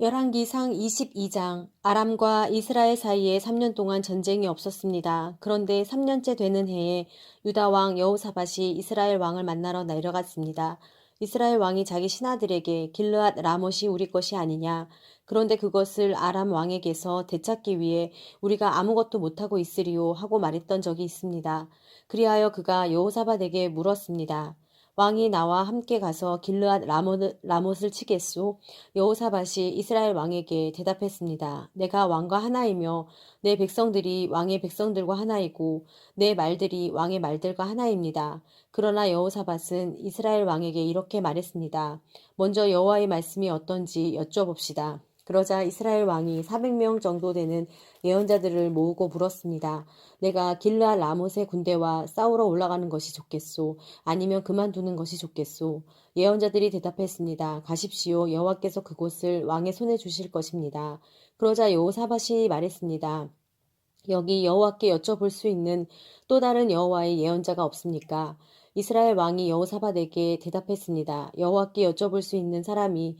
열왕기상 22장 아람과 이스라엘 사이에 3년 동안 전쟁이 없었습니다. 그런데 3년째 되는 해에 유다 왕 여호사밧이 이스라엘 왕을 만나러 내려갔습니다. 이스라엘 왕이 자기 신하들에게 길르앗 라못이 우리 것이 아니냐. 그런데 그것을 아람 왕에게서 되찾기 위해 우리가 아무것도 못하고 있으리요 하고 말했던 적이 있습니다. 그리하여 그가 여호사밧에게 물었습니다. 왕이 나와 함께 가서 길르앗 라못을 치겠소? 여호사밧이 이스라엘 왕에게 대답했습니다. 내가 왕과 하나이며 내 백성들이 왕의 백성들과 하나이고 내 말들이 왕의 말들과 하나입니다. 그러나 여호사밧은 이스라엘 왕에게 이렇게 말했습니다. 먼저 여호와의 말씀이 어떤지 여쭤봅시다. 그러자 이스라엘 왕이 400명 정도 되는 예언자들을 모으고 물었습니다. 내가 길르앗 라못의 군대와 싸우러 올라가는 것이 좋겠소? 아니면 그만두는 것이 좋겠소? 예언자들이 대답했습니다. 가십시오. 여호와께서 그곳을 왕의 손에 주실 것입니다. 그러자 여호사밧이 말했습니다. 여기 여호와께 여쭤볼 수 있는 또 다른 여호와의 예언자가 없습니까? 이스라엘 왕이 여호사밧에게 대답했습니다. 여호와께 여쭤볼 수 있는 사람이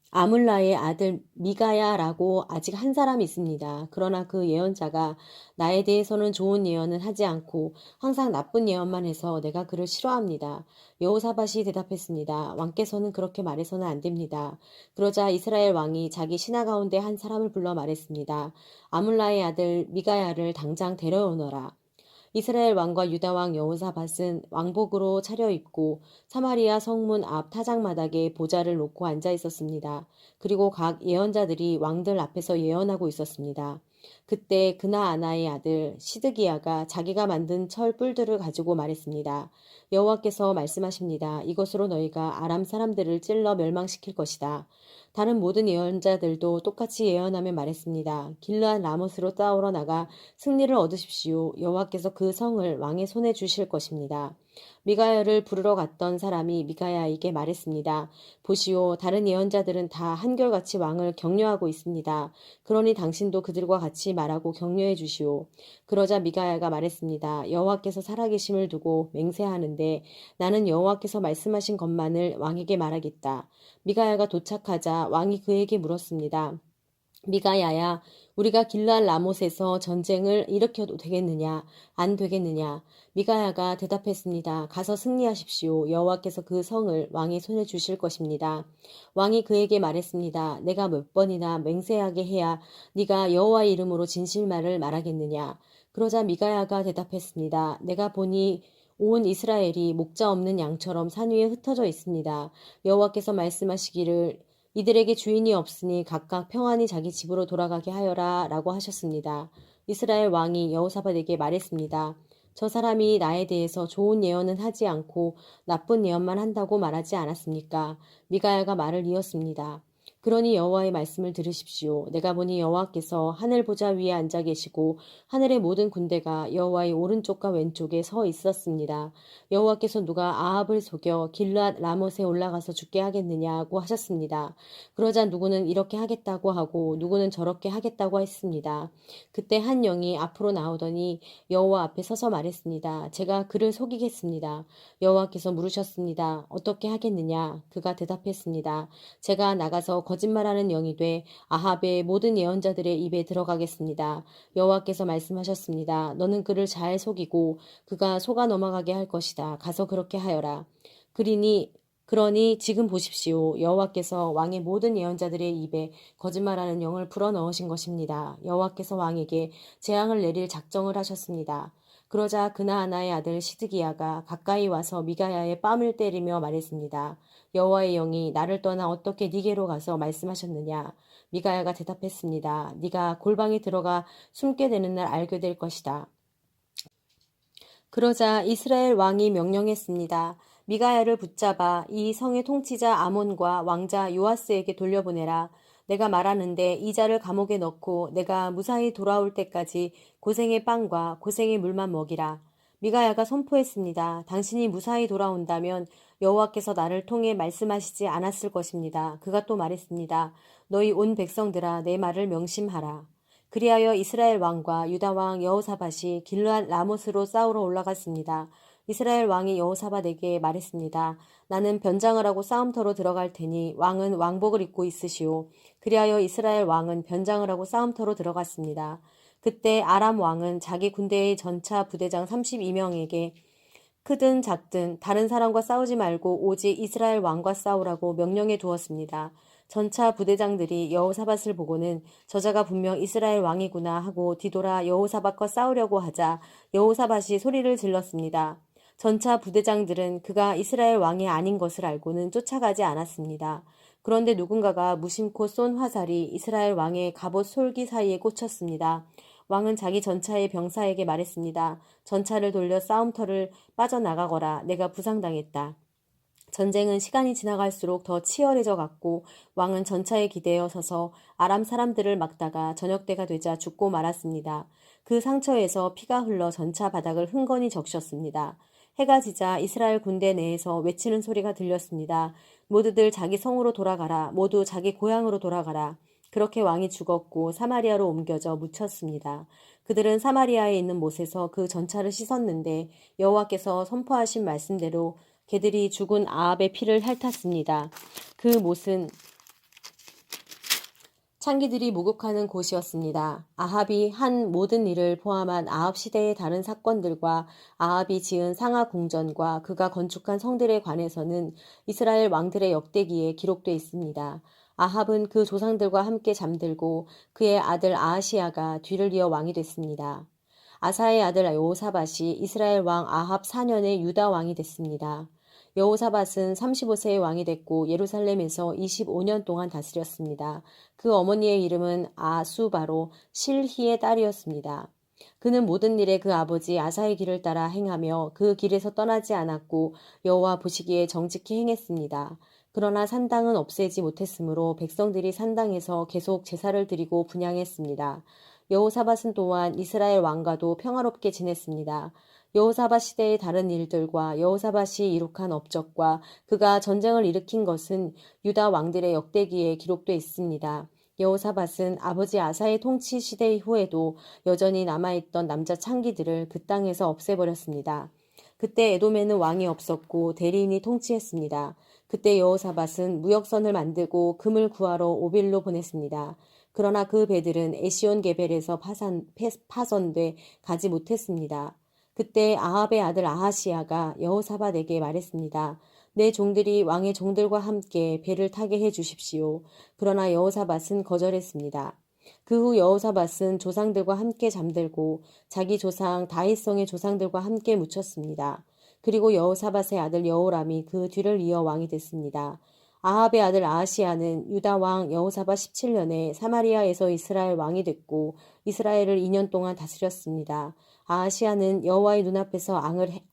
아물라의 아들 미가야라고 아직 한 사람이 있습니다. 그러나 그 예언자가 나에 대해서는 좋은 예언은 하지 않고 항상 나쁜 예언만 해서 내가 그를 싫어합니다. 여호사밧이 대답했습니다. 왕께서는 그렇게 말해서는 안 됩니다. 그러자 이스라엘 왕이 자기 신하 가운데 한 사람을 불러 말했습니다. 아물라의 아들 미가야를 당장 데려오너라. 이스라엘 왕과 유다 왕 여호사밧은 왕복으로 차려입고 사마리아 성문 앞 타작마당에 보좌를 놓고 앉아 있었습니다. 그리고 각 예언자들이 왕들 앞에서 예언하고 있었습니다. 그때 그나아나의 아들 시드기야가 자기가 만든 철 뿔들을 가지고 말했습니다. 여호와께서 말씀하십니다. 이것으로 너희가 아람 사람들을 찔러 멸망시킬 것이다. 다른 모든 예언자들도 똑같이 예언하며 말했습니다. 길르앗 라못으로 싸우러 나가 승리를 얻으십시오. 여호와께서 그 성을 왕의 손에 주실 것입니다. 미가야를 부르러 갔던 사람이 미가야에게 말했습니다. 보시오, 다른 예언자들은 다 한결같이 왕을 격려하고 있습니다. 그러니 당신도 그들과 같이 말하고 격려해 주시오. 그러자 미가야가 말했습니다. 여호와께서 살아계심을 두고 맹세하는데 나는 여호와께서 말씀하신 것만을 왕에게 말하겠다. 미가야가 도착하자 왕이 그에게 물었습니다. 미가야야, 우리가 길르앗 라못에서 전쟁을 일으켜도 되겠느냐? 안 되겠느냐? 미가야가 대답했습니다. 가서 승리하십시오. 여호와께서 그 성을 왕의 손에 주실 것입니다. 왕이 그에게 말했습니다. 내가 몇 번이나 맹세하게 해야 네가 여호와의 이름으로 진실말을 말하겠느냐? 그러자 미가야가 대답했습니다. 내가 보니 온 이스라엘이 목자 없는 양처럼 산 위에 흩어져 있습니다. 여호와께서 말씀하시기를 이들에게 주인이 없으니 각각 평안히 자기 집으로 돌아가게 하여라 라고 하셨습니다. 이스라엘 왕이 여호사밧에게 말했습니다. 저 사람이 나에 대해서 좋은 예언은 하지 않고 나쁜 예언만 한다고 말하지 않았습니까? 미가야가 말을 이었습니다. 그러니 여호와의 말씀을 들으십시오. 내가 보니 여호와께서 하늘 보좌 위에 앉아 계시고 하늘의 모든 군대가 여호와의 오른쪽과 왼쪽에 서 있었습니다. 여호와께서 누가 아합을 속여 길르앗 라못에 올라가서 죽게 하겠느냐고 하셨습니다. 그러자 누구는 이렇게 하겠다고 하고 누구는 저렇게 하겠다고 했습니다. 그때 한 영이 앞으로 나오더니 여호와 앞에 서서 말했습니다. 제가 그를 속이겠습니다. 여호와께서 물으셨습니다. 어떻게 하겠느냐? 그가 대답했습니다. 제가 나가서 거짓말하는 영이 돼 아합의 모든 예언자들의 입에 들어가겠습니다. 여호와께서 말씀하셨습니다. 너는 그를 잘 속이고 그가 속아 넘어가게 할 것이다. 가서 그렇게 하여라. 그러니 지금 보십시오. 여호와께서 왕의 모든 예언자들의 입에 거짓말하는 영을 불어넣으신 것입니다. 여호와께서 왕에게 재앙을 내릴 작정을 하셨습니다. 그러자 그나아나의 아들 시드기야가 가까이 와서 미가야의 뺨을 때리며 말했습니다. 여호와의 영이 나를 떠나 어떻게 네게로 가서 말씀하셨느냐? 미가야가 대답했습니다. 네가 골방에 들어가 숨게 되는 날 알게 될 것이다. 그러자 이스라엘 왕이 명령했습니다. 미가야를 붙잡아 이 성의 통치자 아몬과 왕자 요아스에게 돌려보내라. 내가 말하는데 이 자를 감옥에 넣고 내가 무사히 돌아올 때까지 고생의 빵과 고생의 물만 먹이라. 미가야가 선포했습니다. 당신이 무사히 돌아온다면 여호와께서 나를 통해 말씀하시지 않았을 것입니다. 그가 또 말했습니다. 너희 온 백성들아 내 말을 명심하라. 그리하여 이스라엘 왕과 유다 왕 여호사밧이 길르앗 라못으로 싸우러 올라갔습니다. 이스라엘 왕이 여호사밧에게 말했습니다. 나는 변장을 하고 싸움터로 들어갈 테니 왕은 왕복을 입고 있으시오. 그리하여 이스라엘 왕은 변장을 하고 싸움터로 들어갔습니다. 그때 아람 왕은 자기 군대의 전차 부대장 32명에게 크든 작든 다른 사람과 싸우지 말고 오직 이스라엘 왕과 싸우라고 명령해 두었습니다. 전차 부대장들이 여호사밧을 보고는 저자가 분명 이스라엘 왕이구나 하고 뒤돌아 여호사밧과 싸우려고 하자 여호사밧이 소리를 질렀습니다. 전차 부대장들은 그가 이스라엘 왕이 아닌 것을 알고는 쫓아가지 않았습니다. 그런데 누군가가 무심코 쏜 화살이 이스라엘 왕의 갑옷 솔기 사이에 꽂혔습니다. 왕은 자기 전차의 병사에게 말했습니다. 전차를 돌려 싸움터를 빠져나가거라. 내가 부상당했다. 전쟁은 시간이 지나갈수록 더 치열해져 갔고 왕은 전차에 기대어 서서 아람 사람들을 막다가 저녁때가 되자 죽고 말았습니다. 그 상처에서 피가 흘러 전차 바닥을 흥건히 적셨습니다. 해가 지자 이스라엘 군대 내에서 외치는 소리가 들렸습니다. 모두들 자기 성으로 돌아가라. 모두 자기 고향으로 돌아가라. 그렇게 왕이 죽었고 사마리아로 옮겨져 묻혔습니다. 그들은 사마리아에 있는 못에서 그 전차를 씻었는데 여호와께서 선포하신 말씀대로 개들이 죽은 아합의 피를 핥았습니다. 그 못은 창기들이 목욕하는 곳이었습니다. 아합이 한 모든 일을 포함한 아합 시대의 다른 사건들과 아합이 지은 상하 궁전과 그가 건축한 성들에 관해서는 이스라엘 왕들의 역대기에 기록돼 있습니다. 아합은 그 조상들과 함께 잠들고 그의 아들 아하시야가 뒤를 이어 왕이 됐습니다. 아사의 아들 여호사밧이 이스라엘 왕 아합 4년에 유다 왕이 됐습니다. 여호사밧은 35세의 왕이 됐고 예루살렘에서 25년 동안 다스렸습니다. 그 어머니의 이름은 아수바로 실히의 딸이었습니다. 그는 모든 일에 그 아버지 아사의 길을 따라 행하며 그 길에서 떠나지 않았고 여호와 보시기에 정직히 행했습니다. 그러나 산당은 없애지 못했으므로 백성들이 산당에서 계속 제사를 드리고 분향했습니다. 여호사밧은 또한 이스라엘 왕과도 평화롭게 지냈습니다. 여호사밧 시대의 다른 일들과 여호사밧이 이룩한 업적과 그가 전쟁을 일으킨 것은 유다 왕들의 역대기에 기록돼 있습니다. 여호사밧은 아버지 아사의 통치 시대 이후에도 여전히 남아있던 남자 창기들을 그 땅에서 없애버렸습니다. 그때 에돔에는 왕이 없었고 대리인이 통치했습니다. 그때 여호사밧은 무역선을 만들고 금을 구하러 오빌로 보냈습니다. 그러나 그 배들은 에시온 게벨에서 파손돼 가지 못했습니다. 그때 아합의 아들 아하시야가 여호사밧에게 말했습니다. 내 종들이 왕의 종들과 함께 배를 타게 해 주십시오. 그러나 여호사밧은 거절했습니다. 그 후 여호사밧은 조상들과 함께 잠들고 자기 조상 다윗성의 조상들과 함께 묻혔습니다. 그리고 여호사밧의 아들 여호람이 그 뒤를 이어 왕이 됐습니다. 아합의 아들 아하시야는 유다 왕 여호사밧 17년에 사마리아에서 이스라엘 왕이 됐고 이스라엘을 2년 동안 다스렸습니다. 아하시야는 여호와의 눈앞에서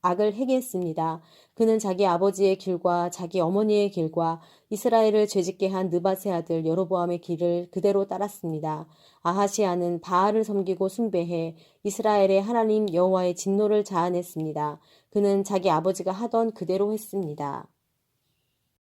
악을 행했습니다. 그는 자기 아버지의 길과 자기 어머니의 길과 이스라엘을 죄짓게 한 느밧의 아들 여로보암의 길을 그대로 따랐습니다. 아하시야는 바알을 섬기고 숭배해 이스라엘의 하나님 여호와의 진노를 자아냈습니다. 그는 자기 아버지가 하던 그대로 했습니다.